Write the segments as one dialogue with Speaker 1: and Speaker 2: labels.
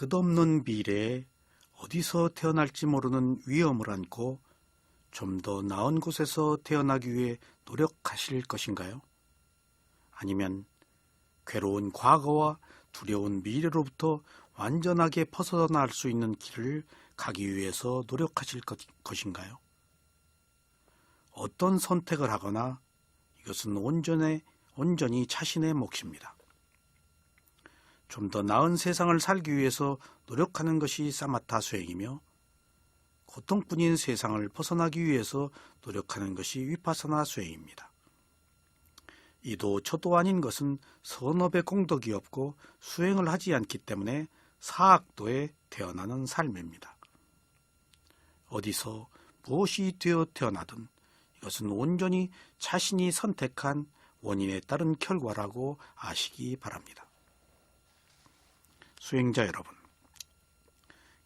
Speaker 1: 끝없는 미래에 어디서 태어날지 모르는 위험을 안고 좀 더 나은 곳에서 태어나기 위해 노력하실 것인가요? 아니면 괴로운 과거와 두려운 미래로부터 완전하게 벗어날 수 있는 길을 가기 위해서 노력하실 것인가요? 어떤 선택을 하거나 이것은 온전히 자신의 몫입니다. 좀 더 나은 세상을 살기 위해서 노력하는 것이 사마타 수행이며 고통뿐인 세상을 벗어나기 위해서 노력하는 것이 위파사나 수행입니다. 이도 저도 아닌 것은 선업의 공덕이 없고 수행을 하지 않기 때문에 사악도에 태어나는 삶입니다. 어디서 무엇이 되어 태어나든 이것은 온전히 자신이 선택한 원인에 따른 결과라고 아시기 바랍니다. 수행자 여러분,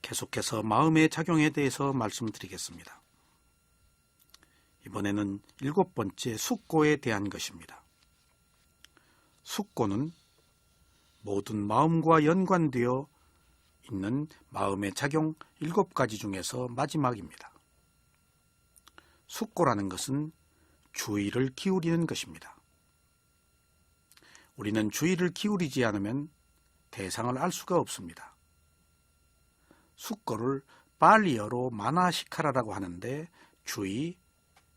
Speaker 1: 계속해서 마음의 작용에 대해서 말씀드리겠습니다. 이번에는 7번째 숙고에 대한 것입니다. 숙고는 모든 마음과 연관되어 있는 마음의 작용 7가지 중에서 마지막입니다. 숙고라는 것은 주의를 기울이는 것입니다. 우리는 주의를 기울이지 않으면 대상을 알 수가 없습니다. 숙고를 발리어로 마나시카라라고 하는데 주의,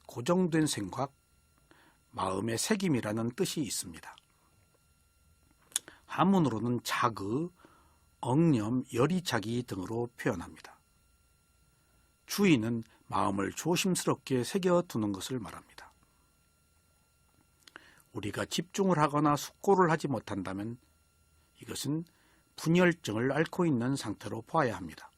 Speaker 1: 고정된 생각, 마음의 새김이라는 뜻이 있습니다. 한문으로는 자그, 억념, 열의자기 등으로 표현합니다. 주의는 마음을 조심스럽게 새겨두는 것을 말합니다. 우리가 집중을 하거나 숙고를 하지 못한다면 이것은 분열증을 앓고 있는 상태로 봐야 합니다.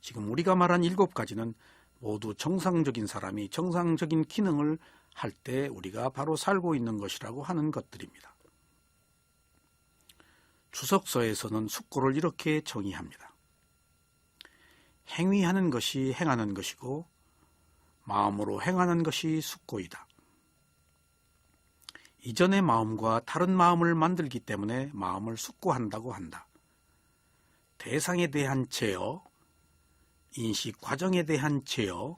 Speaker 1: 지금 우리가 말한 7가지는 모두 정상적인 사람이 정상적인 기능을 할 때 우리가 바로 살고 있는 것이라고 하는 것들입니다. 주석서에서는 숙고를 이렇게 정의합니다. 행위하는 것이 행하는 것이고 마음으로 행하는 것이 숙고이다. 이전의 마음과 다른 마음을 만들기 때문에 마음을 숙고한다고 한다. 대상에 대한 제어, 인식 과정에 대한 제어,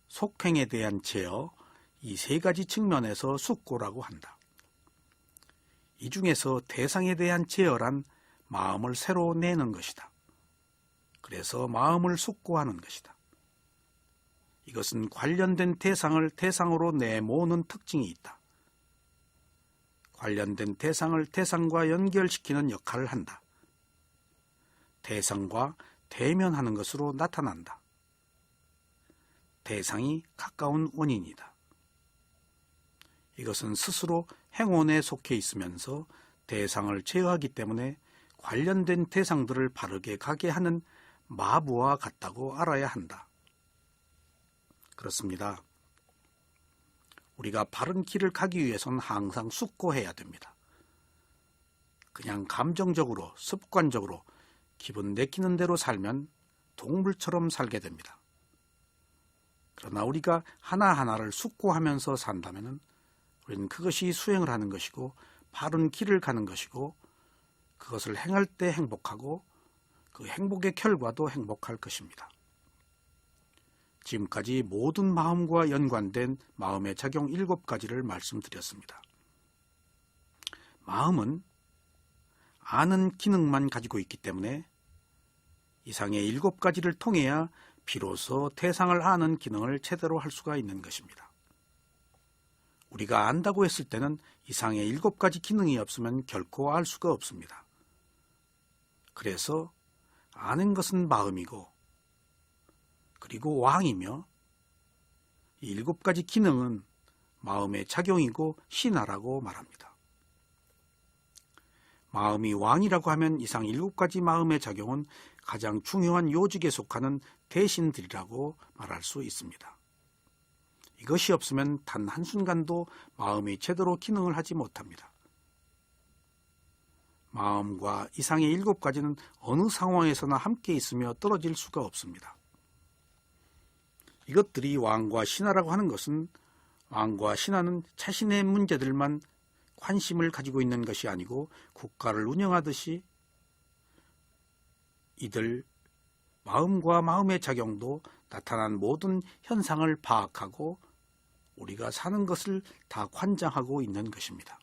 Speaker 1: 속행에 대한 제어, 이 3가지 측면에서 숙고라고 한다. 이 중에서 대상에 대한 제어란 마음을 새로 내는 것이다. 그래서 마음을 숙고하는 것이다. 이것은 관련된 대상을 대상으로 내모으는 특징이 있다. 관련된 대상을 대상과 연결시키는 역할을 한다. 대상과 대면하는 것으로 나타난다. 대상이 가까운 원인이다. 이것은 스스로 행원에 속해 있으면서 대상을 제어하기 때문에 관련된 대상들을 바르게 가게 하는 마부와 같다고 알아야 한다. 그렇습니다. 우리가 바른 길을 가기 위해서는 항상 숙고해야 됩니다. 그냥 감정적으로, 습관적으로 기분 내키는 대로 살면 동물처럼 살게 됩니다. 그러나 우리가 하나하나를 숙고하면서 산다면 우리는 그것이 수행을 하는 것이고 바른 길을 가는 것이고 그것을 행할 때 행복하고 그 행복의 결과도 행복할 것입니다. 지금까지 모든 마음과 연관된 마음의 작용 7가지를 말씀드렸습니다. 마음은 아는 기능만 가지고 있기 때문에 이상의 7가지를 통해야 비로소 대상을 아는 기능을 제대로 할 수가 있는 것입니다. 우리가 안다고 했을 때는 이상의 7가지 기능이 없으면 결코 알 수가 없습니다. 그래서 아는 것은 마음이고 그리고 왕이며 이 7가지 기능은 마음의 작용이고 신하라고 말합니다. 마음이 왕이라고 하면 이상 7가지 마음의 작용은 가장 중요한 요직에 속하는 대신들이라고 말할 수 있습니다. 이것이 없으면 단 한순간도 마음이 제대로 기능을 하지 못합니다. 마음과 이상의 7가지는 어느 상황에서나 함께 있으며 떨어질 수가 없습니다. 이것들이 왕과 신하라고 하는 것은 왕과 신하는 자신의 문제들만 관심을 가지고 있는 것이 아니고 국가를 운영하듯이 이들 마음과 마음의 작용도 나타난 모든 현상을 파악하고 우리가 사는 것을 다 관장하고 있는 것입니다.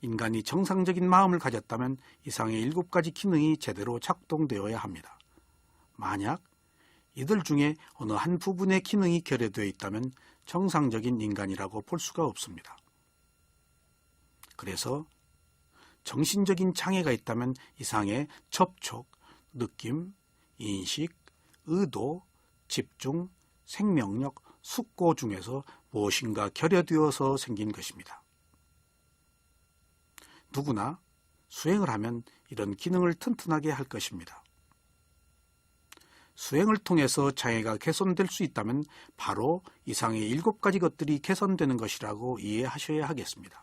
Speaker 1: 인간이 정상적인 마음을 가졌다면 이상의 7가지 기능이 제대로 작동되어야 합니다. 만약 이들 중에 어느 한 부분의 기능이 결여되어 있다면 정상적인 인간이라고 볼 수가 없습니다. 그래서 정신적인 장애가 있다면 이상의 접촉, 느낌, 인식, 의도, 집중, 생명력, 숙고 중에서 무엇인가 결여되어서 생긴 것입니다. 누구나 수행을 하면 이런 기능을 튼튼하게 할 것입니다. 수행을 통해서 장애가 개선될 수 있다면 바로 이상의 7가지 것들이 개선되는 것이라고 이해하셔야 하겠습니다.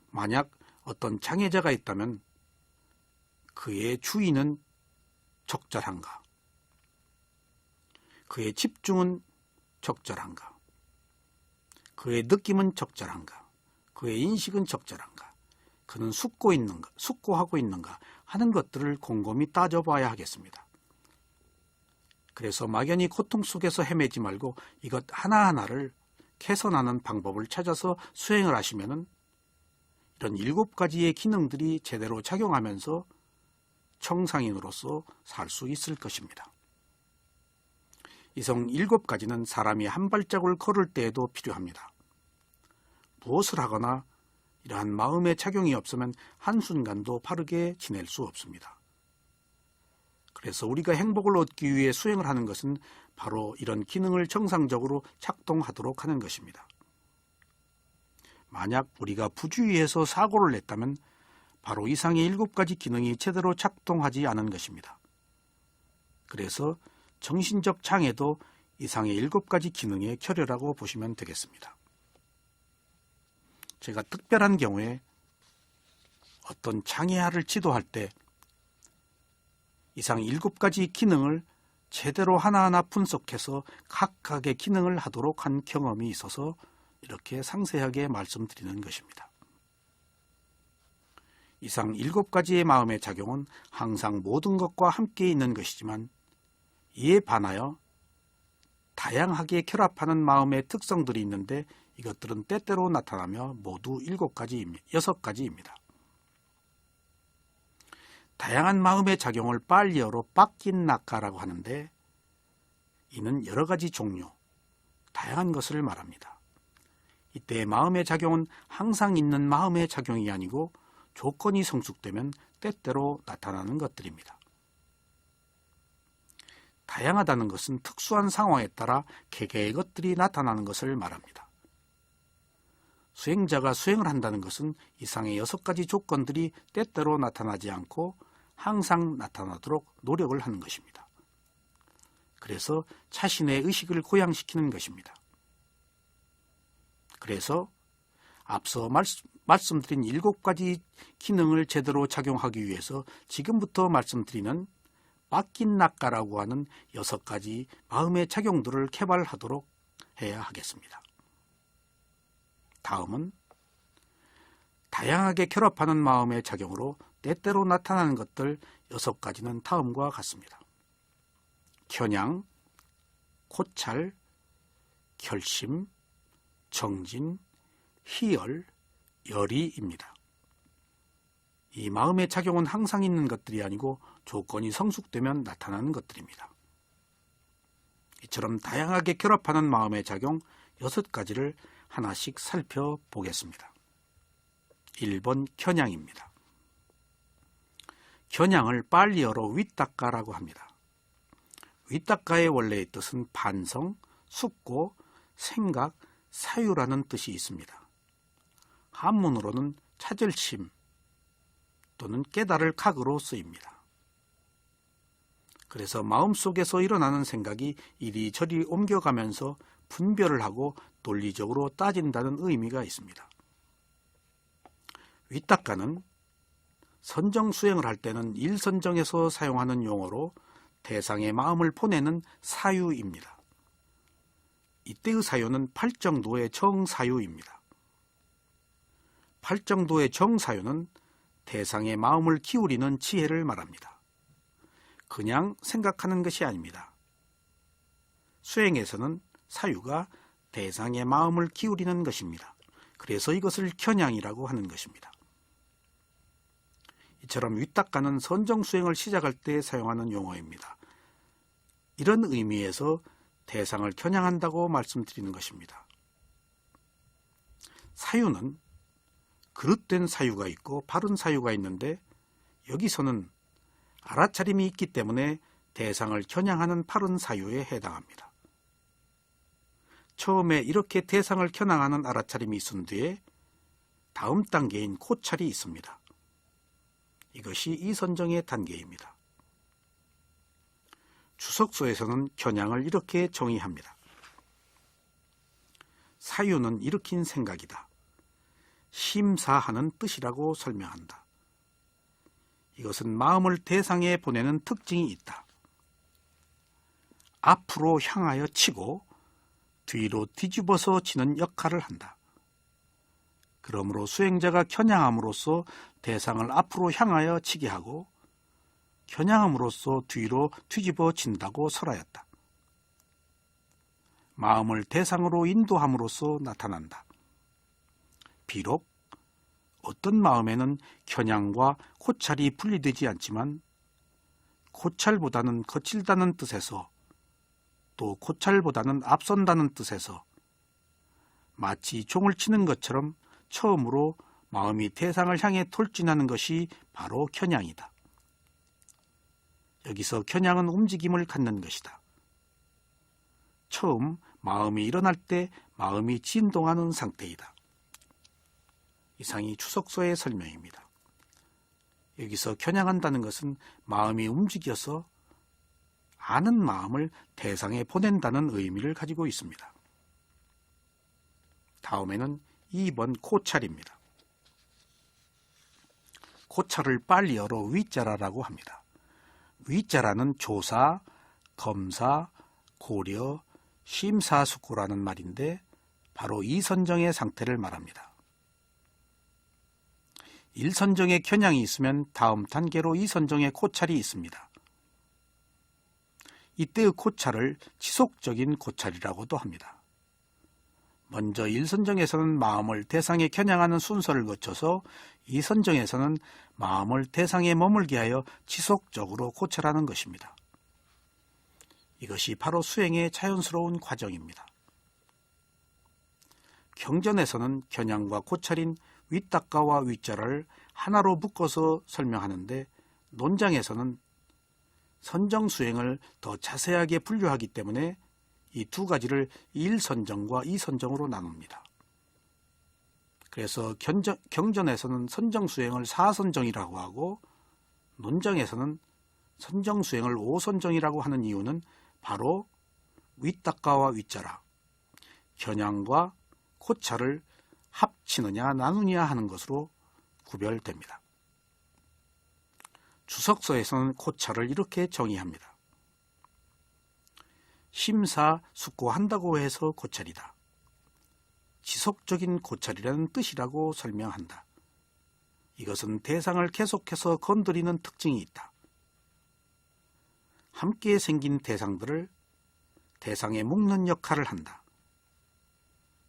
Speaker 1: 만약 어떤 장애자가 있다면 그의 주의는 적절한가? 그의 집중은 적절한가? 그의 느낌은 적절한가? 그의 인식은 적절한가? 그는 숙고하고 있는가 하는 것들을 곰곰이 따져봐야 하겠습니다. 그래서 막연히 고통 속에서 헤매지 말고 이것 하나하나를 개선하는 방법을 찾아서 수행을 하시면은 이런 7가지의 기능들이 제대로 작용하면서 정상인으로서 살 수 있을 것입니다. 이성 7가지는 사람이 한 발자국을 걸을 때에도 필요합니다. 무엇을 하거나 이러한 마음의 작용이 없으면 한순간도 바르게 지낼 수 없습니다. 그래서 우리가 행복을 얻기 위해 수행을 하는 것은 바로 이런 기능을 정상적으로 작동하도록 하는 것입니다. 만약 우리가 부주의해서 사고를 냈다면 바로 이상의 7가지 기능이 제대로 작동하지 않은 것입니다. 그래서 정신적 장애도 이상의 7가지 기능의 결여라고 보시면 되겠습니다. 제가 특별한 경우에 어떤 장애아를 지도할 때 이상 7가지 기능을 제대로 하나하나 분석해서 각각의 기능을 하도록 한 경험이 있어서 이렇게 상세하게 말씀드리는 것입니다. 이상 7가지의 마음의 작용은 항상 모든 것과 함께 있는 것이지만 이에 반하여 다양하게 결합하는 마음의 특성들이 있는데 이것들은 때때로 나타나며 모두 6가지입니다. 다양한 마음의 작용을 빨리어로 빡긴 낙가라고 하는데 이는 여러 가지 종류, 다양한 것을 말합니다. 이때 마음의 작용은 항상 있는 마음의 작용이 아니고 조건이 성숙되면 때때로 나타나는 것들입니다. 다양하다는 것은 특수한 상황에 따라 개개의 것들이 나타나는 것을 말합니다. 수행자가 수행을 한다는 것은 이상의 6가지 조건들이 때때로 나타나지 않고 항상 나타나도록 노력을 하는 것입니다. 그래서 자신의 의식을 고양시키는 것입니다. 그래서 앞서 말씀드린 7가지 기능을 제대로 작용하기 위해서 지금부터 말씀드리는 빡긴 낙가라고 하는 6가지 마음의 작용들을 개발하도록 해야 하겠습니다. 다음은 다양하게 결합하는 마음의 작용으로 때때로 나타나는 것들 6가지는 다음과 같습니다. 겨냥, 고찰, 결심, 정진, 희열, 열의입니다. 이 마음의 작용은 항상 있는 것들이 아니고 조건이 성숙되면 나타나는 것들입니다. 이처럼 다양하게 결합하는 마음의 작용 6가지를 하나씩 살펴보겠습니다. 1번 겨냥입니다. 겨냥을 빨리어로 윗닦아라고 합니다. 윗닦아의 원래의 뜻은 반성, 숙고, 생각, 사유라는 뜻이 있습니다. 한문으로는 찾을심 또는 깨달을 각으로 쓰입니다. 그래서 마음속에서 일어나는 생각이 이리저리 옮겨가면서 분별을 하고 논리적으로 따진다는 의미가 있습니다. 윗닦아는 선정 수행을 할 때는 일선정에서 사용하는 용어로 대상의 마음을 보내는 사유입니다. 이때의 사유는 팔정도의 정사유입니다. 팔정도의 정사유는 대상의 마음을 기울이는 지혜를 말합니다. 그냥 생각하는 것이 아닙니다. 수행에서는 사유가 대상의 마음을 기울이는 것입니다. 그래서 이것을 겨냥이라고 하는 것입니다. 이처럼 위탁가는 선정수행을 시작할 때 사용하는 용어입니다. 이런 의미에서 대상을 겨냥한다고 말씀드리는 것입니다. 사유는 그릇된 사유가 있고 바른 사유가 있는데 여기서는 알아차림이 있기 때문에 대상을 겨냥하는 바른 사유에 해당합니다. 처음에 이렇게 대상을 겨냥하는 알아차림이 있은 뒤에 다음 단계인 고찰이 있습니다. 이것이 이선정의 단계입니다. 주석서에서는 겨냥을 이렇게 정의합니다. 사유는 일으킨 생각이다. 심사하는 뜻이라고 설명한다. 이것은 마음을 대상에 보내는 특징이 있다. 앞으로 향하여 치고 뒤로 뒤집어서 치는 역할을 한다. 그러므로 수행자가 겨냥함으로써 대상을 앞으로 향하여 치게 하고 겨냥함으로써 뒤로 뒤집어 진다고 설하였다. 마음을 대상으로 인도함으로써 나타난다. 비록 어떤 마음에는 겨냥과 고찰이 분리되지 않지만 고찰보다는 거칠다는 뜻에서 또 고찰보다는 앞선다는 뜻에서 마치 종을 치는 것처럼 처음으로 마음이 대상을 향해 돌진하는 것이 바로 겨냥이다. 여기서 겨냥은 움직임을 갖는 것이다. 처음 마음이 일어날 때 마음이 진동하는 상태이다. 이상이 추석서의 설명입니다. 여기서 겨냥한다는 것은 마음이 움직여서 아는 마음을 대상에 보낸다는 의미를 가지고 있습니다. 다음에는 2번 고찰입니다. 고찰을 빨리어로 위자라라고 합니다. 위자라는 조사, 검사, 고려, 심사숙고라는 말인데 바로 이선정의 상태를 말합니다. 1선정의 겨냥이 있으면 다음 단계로 2선정의 고찰이 있습니다. 이때의 고찰을 지속적인 고찰이라고도 합니다. 먼저 1선정에서는 마음을 대상에 겨냥하는 순서를 거쳐서 2선정에서는 마음을 대상에 머물게 하여 지속적으로 고찰하는 것입니다. 이것이 바로 수행의 자연스러운 과정입니다. 경전에서는 겨냥과 고찰인 위탁가와 위자를 하나로 묶어서 설명하는데 논장에서는 선정수행을 더 자세하게 분류하기 때문에 이 두 가지를 1선정과 2선정으로 나눕니다. 그래서 경전에서는 선정수행을 4선정이라고 하고 논장에서는 선정수행을 5선정이라고 하는 이유는 바로 위탁가와 위자라, 겨냥과 고찰을 합치느냐 나누냐 하는 것으로 구별됩니다. 주석서에서는 고찰을 이렇게 정의합니다. 심사숙고한다고 해서 고찰이다. 지속적인 고찰이라는 뜻이라고 설명한다. 이것은 대상을 계속해서 건드리는 특징이 있다. 함께 생긴 대상들을 대상에 묶는 역할을 한다.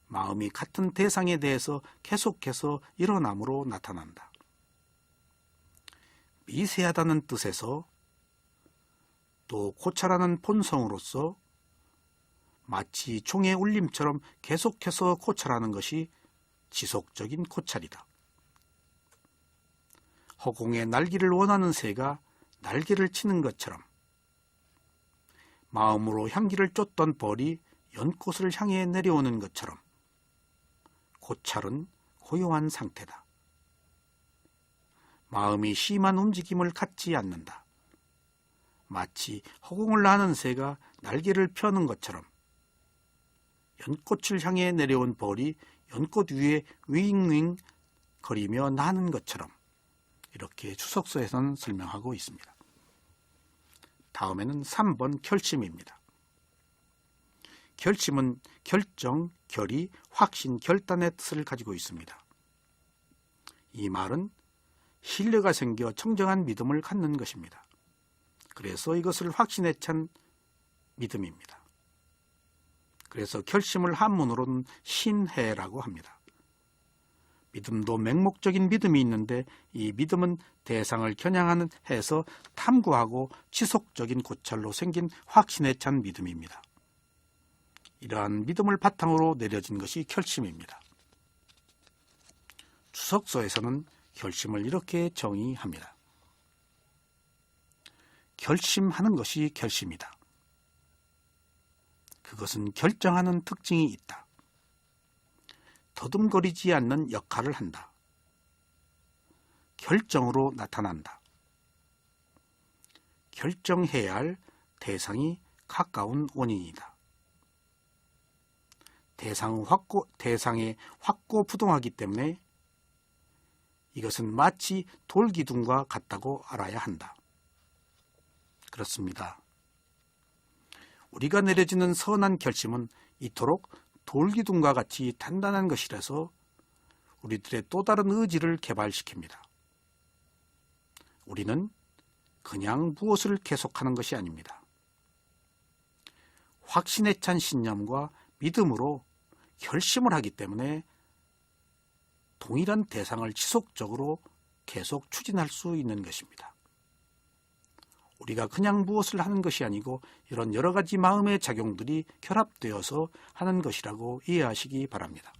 Speaker 1: 마음이 같은 대상에 대해서 계속해서 일어남으로 나타난다. 미세하다는 뜻에서 또 고찰하는 본성으로서 마치 종의 울림처럼 계속해서 고찰하는 것이 지속적인 고찰이다. 허공에 날기를 원하는 새가 날개를 치는 것처럼 마음으로 향기를 쫓던 벌이 연꽃을 향해 내려오는 것처럼 고찰은 고요한 상태다. 마음이 심한 움직임을 갖지 않는다. 마치 허공을 나는 새가 날개를 펴는 것처럼 연꽃을 향해 내려온 벌이 연꽃 위에 윙윙 거리며 나는 것처럼 이렇게 추석서에서는 설명하고 있습니다. 다음에는 3번 결심입니다. 결심은 결정, 결의, 확신, 결단의 뜻을 가지고 있습니다. 이 말은 신뢰가 생겨 청정한 믿음을 갖는 것입니다. 그래서 이것을 확신에 찬 믿음입니다. 그래서 결심을 한문으로는 신해라고 합니다. 믿음도 맹목적인 믿음이 있는데 이 믿음은 대상을 겨냥하는 해서 탐구하고 지속적인 고찰로 생긴 확신에 찬 믿음입니다. 이러한 믿음을 바탕으로 내려진 것이 결심입니다. 주석서에서는 결심을 이렇게 정의합니다. 결심하는 것이 결심이다. 그것은 결정하는 특징이 있다. 더듬거리지 않는 역할을 한다. 결정으로 나타난다. 결정해야 할 대상이 가까운 원인이다. 대상에 확고부동하기 때문에 이것은 마치 돌기둥과 같다고 알아야 한다. 그렇습니다. 우리가 내려지는 선한 결심은 이토록 돌기둥과 같이 단단한 것이라서 우리들의 또 다른 의지를 개발시킵니다. 우리는 그냥 무엇을 계속하는 것이 아닙니다. 확신에 찬 신념과 믿음으로 결심을 하기 때문에 동일한 대상을 지속적으로 계속 추진할 수 있는 것입니다. 우리가 그냥 무엇을 하는 것이 아니고 이런 여러 가지 마음의 작용들이 결합되어서 하는 것이라고 이해하시기 바랍니다.